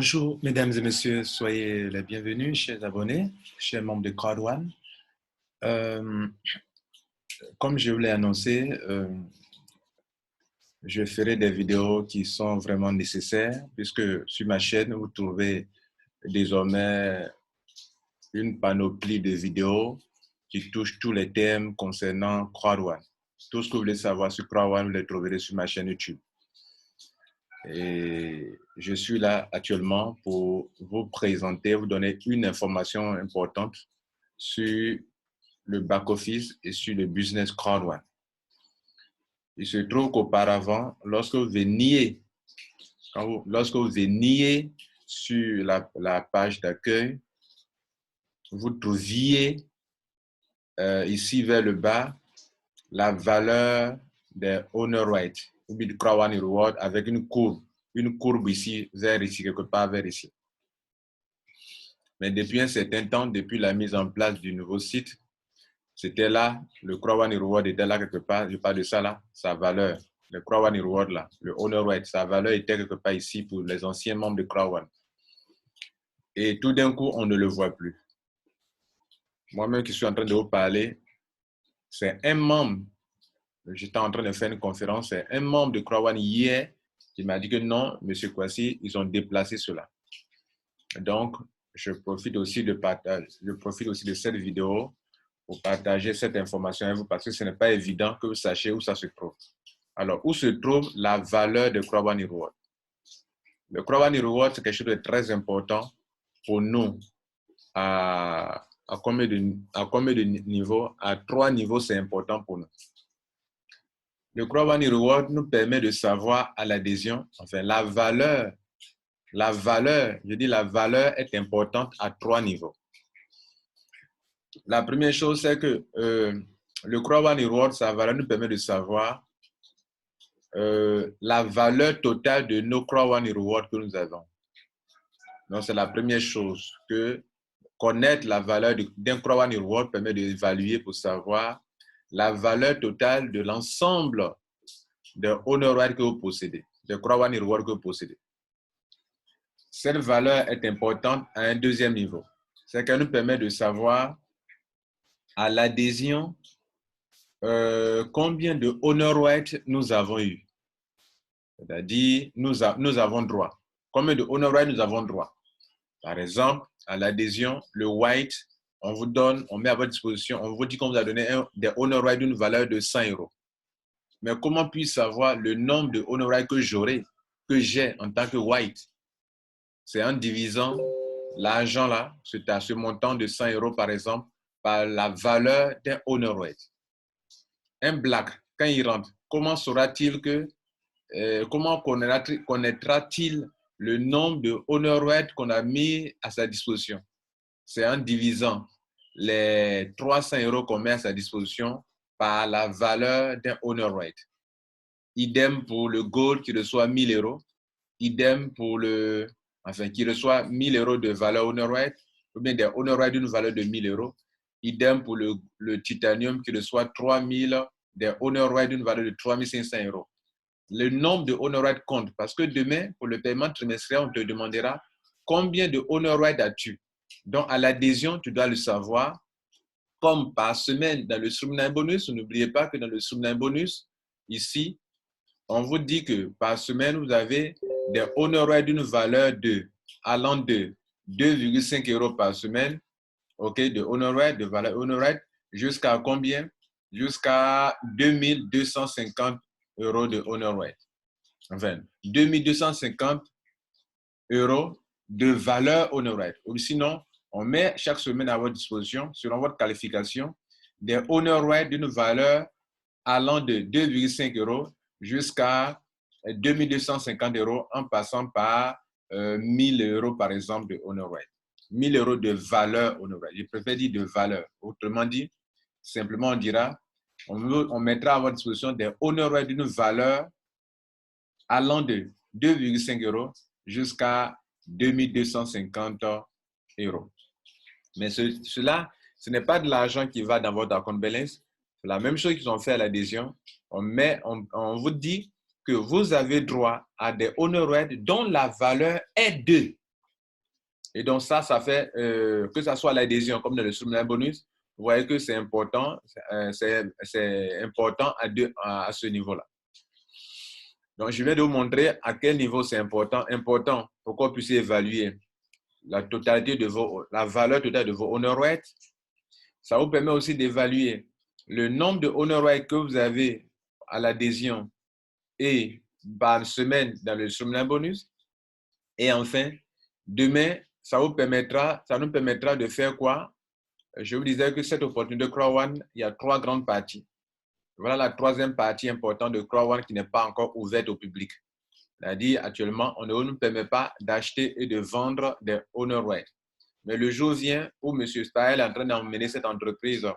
Bonjour, mesdames et messieurs, soyez les bienvenus, chers abonnés, chers membres de Crowd1. Comme je vous l'ai annoncé, je ferai des vidéos qui sont vraiment nécessaires, puisque sur ma chaîne, vous trouvez désormais une panoplie de vidéos qui touchent tous les thèmes concernant Crowd1. Tout ce que vous voulez savoir sur Crowd1, vous le trouverez sur ma chaîne YouTube. Et je suis là actuellement pour vous présenter, vous donner une information importante sur le back-office et sur le business Crowd1. Il se trouve qu'auparavant, lorsque vous veniez sur la page d'accueil, vous trouviez ici vers le bas la valeur des owner rights ou bien du Crowd1 Reward avec une courbe ici, vers ici, quelque part vers ici. Mais depuis un certain temps, depuis la mise en place du nouveau site, c'était là, le Crowd1 Reward était là quelque part, je parle de ça là, sa valeur. Le Crowd1 Reward là, le owner right, sa valeur était quelque part ici pour les anciens membres de Crowd1. Et tout d'un coup, on ne le voit plus. Moi-même qui suis en train de vous parler, c'est un membre, j'étais en train de faire une conférence, c'est un membre de Crowd1 hier qui m'a dit que non, M. Kwasi, ils ont déplacé cela. Donc, je profite aussi de cette vidéo pour partager cette information avec vous parce que ce n'est pas évident que vous sachiez où ça se trouve. Alors, où se trouve la valeur de Crowd1 Reward? Le Crowd1 Reward, c'est quelque chose de très important pour nous. À combien de niveaux? À 3 niveaux, c'est important pour nous. Le Crowd1 Reward nous permet de savoir à l'adhésion, enfin la valeur, je dis la valeur est importante à 3 niveaux. La première chose, c'est que le Crowd1 Reward, sa valeur nous permet de savoir la valeur totale de nos Crowd1 Reward que nous avons. Donc, c'est la première chose, que connaître la valeur d'un Crowd1 Reward permet d'évaluer pour savoir la valeur totale de l'ensemble des owner rights que vous possédez, des Crowd1 Reward que vous possédez. Cette valeur est importante à un deuxième niveau. C'est qu'elle nous permet de savoir à l'adhésion combien de owner rights nous avons eu. C'est-à-dire, nous avons droit. Combien de owner rights nous avons droit? Par exemple, à l'adhésion, le white, on met à votre disposition, on vous dit qu'on vous a donné des owner rights d'une valeur de 100 €. Mais comment puis-je savoir le nombre de owner rights que j'ai en tant que white? C'est en divisant l'argent là, ce montant de 100 € par exemple, par la valeur d'un owner right. Un black, quand il rentre, comment saura-t-il comment connaîtra-t-il le nombre de owner rights qu'on a mis à sa disposition? C'est en divisant les 300 € qu'on met à sa disposition par la valeur d'un owner right. Idem pour le gold qui reçoit 1000 €. Idem pour qui reçoit 1000 € de valeur owner right, ou bien des owner right d'une valeur de 1000 €. Idem pour le titanium qui reçoit 3000, des owner right d'une valeur de 3500 €. Le nombre de owner right compte parce que demain, pour le paiement trimestriel, on te demandera combien de owner right as-tu. Donc, à l'adhésion, tu dois le savoir. Comme par semaine dans le Streamline Bonus, n'oubliez pas que dans le Streamline Bonus, ici, on vous dit que par semaine, vous avez des owner rights d'une valeur allant de 2,5 € par semaine, ok, de owner right, de valeur owner right, jusqu'à combien? Jusqu'à 2250 € de owner right. Enfin, 2250 € de valeur owner right. Ou sinon, on met chaque semaine à votre disposition, selon votre qualification, des owner right d'une valeur allant de 2,5 € jusqu'à 2250 € en passant par 1000 € par exemple de owner right. 1000 € de valeur owner right. Je préfère dire de valeur. Autrement dit, simplement on dira, on mettra à votre disposition des owner right d'une valeur allant de 2,5 € jusqu'à 2250 €. Mais cela, ce n'est pas de l'argent qui va dans votre account balance. C'est la même chose qu'ils ont fait à l'adhésion. On vous dit que vous avez droit à des owner rights dont la valeur est de Et donc ça fait que ça soit l'adhésion comme dans le streamline bonus, vous voyez que c'est important, c'est important à ce niveau-là. Donc, je viens de vous montrer à quel niveau c'est important pour qu'on puisse évaluer la totalité de la valeur totale de vos honor rates. Ça vous permet aussi d'évaluer le nombre de honor rates que vous avez à l'adhésion et par semaine dans le streamline bonus. Et enfin, demain, ça nous permettra de faire quoi? Je vous disais que cette opportunité de Crowd1, il y a 3 grandes parties. Voilà la troisième partie importante de Crowd1 qui n'est pas encore ouverte au public. C'est-à-dire, actuellement, on ne nous permet pas d'acheter et de vendre des honor rates. Mais le jour vient où M. Style est en train d'emmener cette entreprise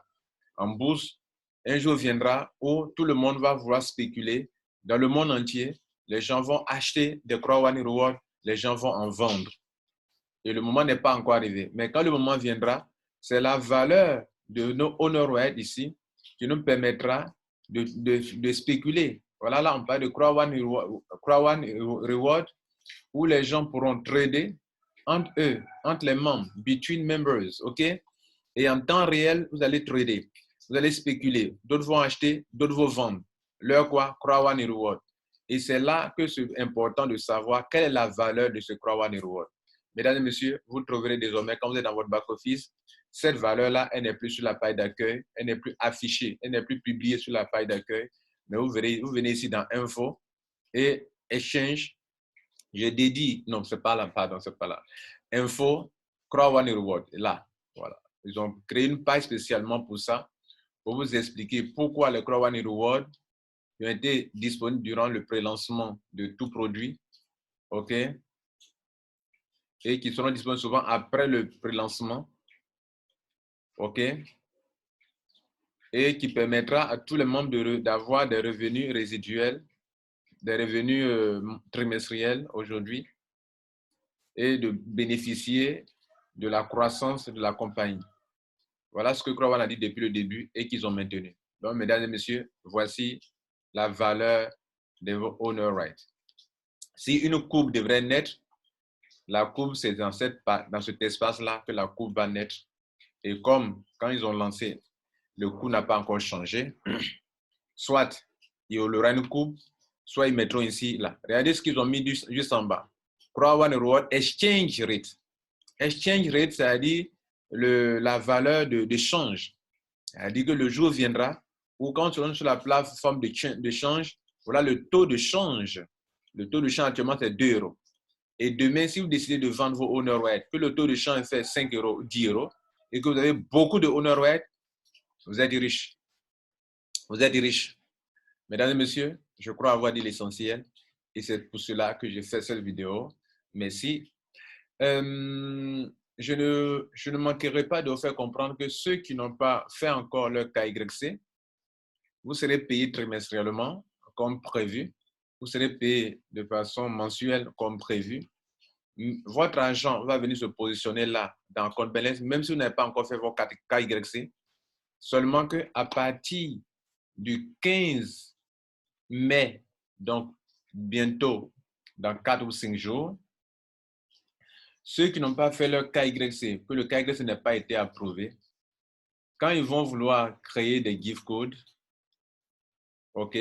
en bourse. Un jour viendra où tout le monde va vouloir spéculer. Dans le monde entier, les gens vont acheter des Crowd1 Reward, les gens vont en vendre. Et le moment n'est pas encore arrivé. Mais quand le moment viendra, c'est la valeur de nos honor rates ici qui nous permettra de spéculer. Voilà, là, on parle de Crowd1 Reward, où les gens pourront trader entre eux, entre les membres, between members, OK? Et en temps réel, vous allez trader, vous allez spéculer. D'autres vont acheter, d'autres vont vendre. Leur quoi? Crowd1 Reward. Et c'est là que c'est important de savoir quelle est la valeur de ce Crowd1 Reward. Mesdames et messieurs, vous trouverez désormais, quand vous êtes dans votre back-office, cette valeur-là, elle n'est plus sur la page d'accueil, elle n'est plus affichée, elle n'est plus publiée sur la page d'accueil. Mais vous venez ici dans Info et Exchange. Je dédie, non, c'est pas là, pardon, c'est pas là. Info, Crowd1 Reward, là, voilà. Ils ont créé une page spécialement pour ça, pour vous expliquer pourquoi les Crowd1 Reward ont été disponibles durant le pré-lancement de tout produit, OK? Et qui seront disponibles souvent après le pré-lancement, OK? Et qui permettra à tous les membres d'avoir des revenus résiduels, des revenus trimestriels aujourd'hui et de bénéficier de la croissance de la compagnie. Voilà ce que Crowd1 a dit depuis le début et qu'ils ont maintenu. Donc, mesdames et messieurs, voici la valeur de vos honor rates. Si une courbe devrait naître, la courbe, c'est dans cet espace-là que la courbe va naître. Et comme quand ils ont lancé, le coût n'a pas encore changé, soit il y aura une courbe, soit ils mettront ici, là. Regardez ce qu'ils ont mis juste en bas. Crowd1 Reward Exchange Rate. Exchange Rate, c'est-à-dire la valeur d'échange. C'est-à-dire que le jour viendra où quand tu rentres sur la plateforme de change, voilà le taux de change. Le taux de change actuellement, c'est 2 €. Et demain, si vous décidez de vendre vos honor rates, que le taux de change fait 5 €, 10 €, et que vous avez beaucoup de honor rates, vous êtes riche. Vous êtes riche. Mesdames et messieurs, je crois avoir dit l'essentiel. Et c'est pour cela que j'ai fait cette vidéo. Merci. Je ne manquerai pas de vous faire comprendre que ceux qui n'ont pas fait encore leur KYC, vous serez payé trimestriellement comme prévu. Vous serez payé de façon mensuelle comme prévu. Votre argent va venir se positionner là, dans le compte balance, même si vous n'avez pas encore fait votre KYC. Seulement qu'à partir du 15 mai, donc bientôt, dans 4 ou 5 jours, ceux qui n'ont pas fait leur KYC, que le KYC n'a pas été approuvé, quand ils vont vouloir créer des gift codes, OK?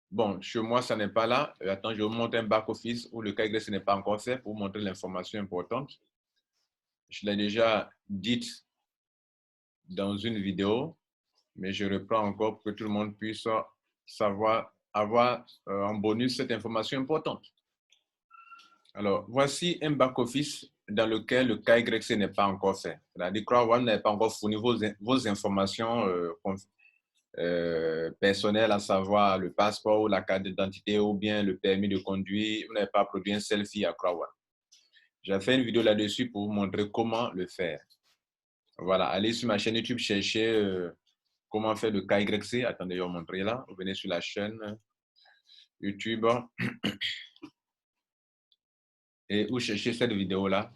Bon, chez moi, ça n'est pas là. Attends, je vous montre un back-office où le KYC n'est pas encore fait pour vous montrer l'information importante. Je l'ai déjà dite dans une vidéo, mais je reprends encore pour que tout le monde puisse savoir, avoir en bonus cette information importante. Alors, voici un back-office dans lequel le KYC n'est pas encore fait. C'est-à-dire que Crowd1 n'a pas encore fourni vos informations personnelles, à savoir le passeport ou la carte d'identité ou bien le permis de conduire. Vous n'avez pas produit un selfie à Crowd1. J'ai fait une vidéo là-dessus pour vous montrer comment le faire. Voilà, allez sur ma chaîne YouTube, cherchez comment faire le KYC. Attendez, je vais vous montrer là. Vous venez sur la chaîne YouTube et vous cherchez cette vidéo-là.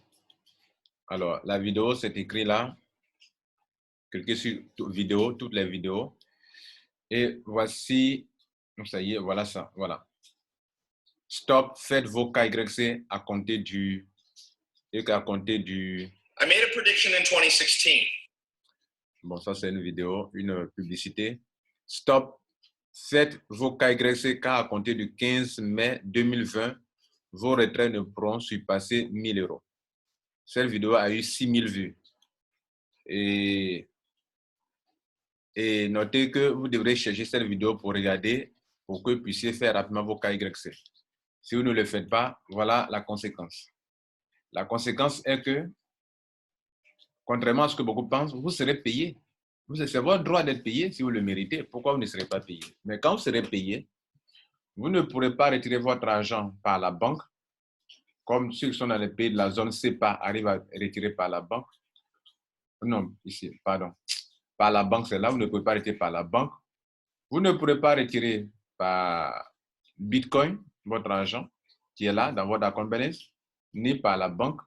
Alors, la vidéo, c'est écrit là. Cliquez sur vidéo, toutes les vidéos. Et voici, ça y est, voilà ça, voilà. Stop, faites vos KYC à compter du et qu'à compter du... I made a prediction in 2016. Bon, ça c'est une vidéo, une publicité. Stop. Faites vos KYC car à compter du 15 mai 2020, vos retraits ne pourront surpasser 1 000 €. Cette vidéo a eu 6 000 vues. Et notez que vous devrez chercher cette vidéo pour regarder, pour que vous puissiez faire rapidement vos KYC. Si vous ne le faites pas, voilà la conséquence. La conséquence est que, contrairement à ce que beaucoup pensent, vous serez payé. C'est votre droit d'être payé si vous le méritez. Pourquoi vous ne serez pas payé? Mais quand vous serez payé, vous ne pourrez pas retirer votre argent par la banque, comme ceux qui sont dans les pays de la zone CEPA arrivent à retirer par la banque. Non, ici, pardon. Par la banque, c'est là, vous ne pouvez pas retirer par la banque. Vous ne pourrez pas retirer par Bitcoin, votre argent qui est là dans votre account balance, ni par la banque.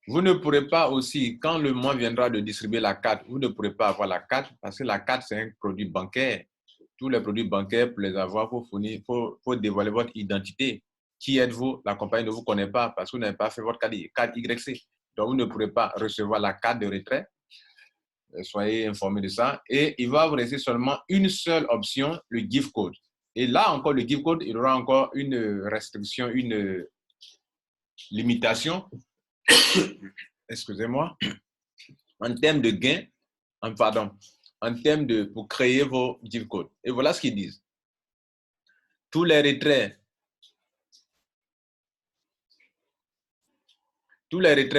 Vous ne pourrez pas aussi, quand le mois viendra de distribuer la carte, vous ne pourrez pas avoir la carte parce que la carte, c'est un produit bancaire. Tous les produits bancaires, pour les avoir, il faut dévoiler votre identité. Qui êtes-vous? La compagnie ne vous connaît pas parce que vous n'avez pas fait votre carte YC. Donc, vous ne pourrez pas recevoir la carte de retrait. Soyez informés de ça. Et il va vous rester seulement une seule option, le gift code. Et là encore, le gift code, il y aura encore une restriction, une limitation. Excusez-moi. En termes de gains, en termes de, pour créer vos gift codes. Et voilà ce qu'ils disent. Tous les retraits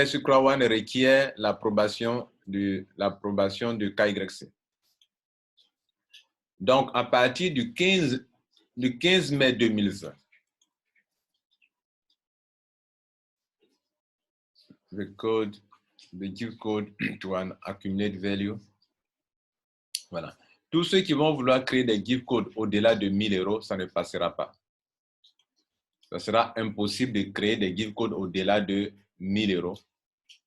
sur Crowd requièrent l'approbation du KYC. Donc, à partir du 15 mai 2020, the gift code to an accumulated value. Voilà. Tous ceux qui vont vouloir créer des gift codes au-delà de 1 000 €, ça ne passera pas. Ça sera impossible de créer des gift codes au-delà de 1 000 €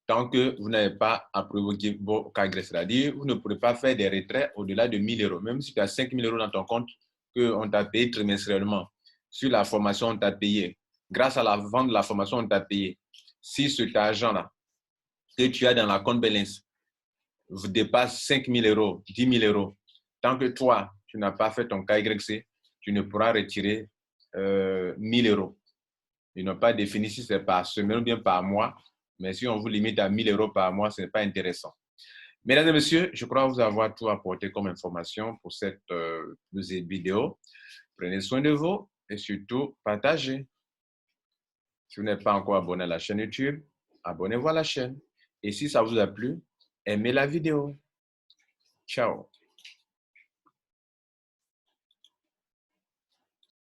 tant que vous n'avez pas approuvé vos KYC. C'est-à-dire, vous ne pourrez pas faire des retraits au-delà de 1 000 €. Même si tu as 5 000 € dans ton compte, qu'on t'a payé trimestriellement, sur la formation, on t'a payé. Grâce à la vente de la formation, on t'a payé. Si cet argent-là que tu as dans la compte balance vous dépasse 5 000 €, 10 000 €, tant que toi, tu n'as pas fait ton KYC, tu ne pourras retirer 1 000 €. Ils n'ont pas défini si c'est par semaine ou bien par mois, mais si on vous limite à 1 000 € par mois, ce n'est pas intéressant. Mesdames et messieurs, je crois vous avoir tout apporté comme information pour cette vidéo. Prenez soin de vous et surtout, partagez. Si vous n'êtes pas encore abonné à la chaîne YouTube, abonnez-vous à la chaîne. Et si ça vous a plu, aimez la vidéo. Ciao.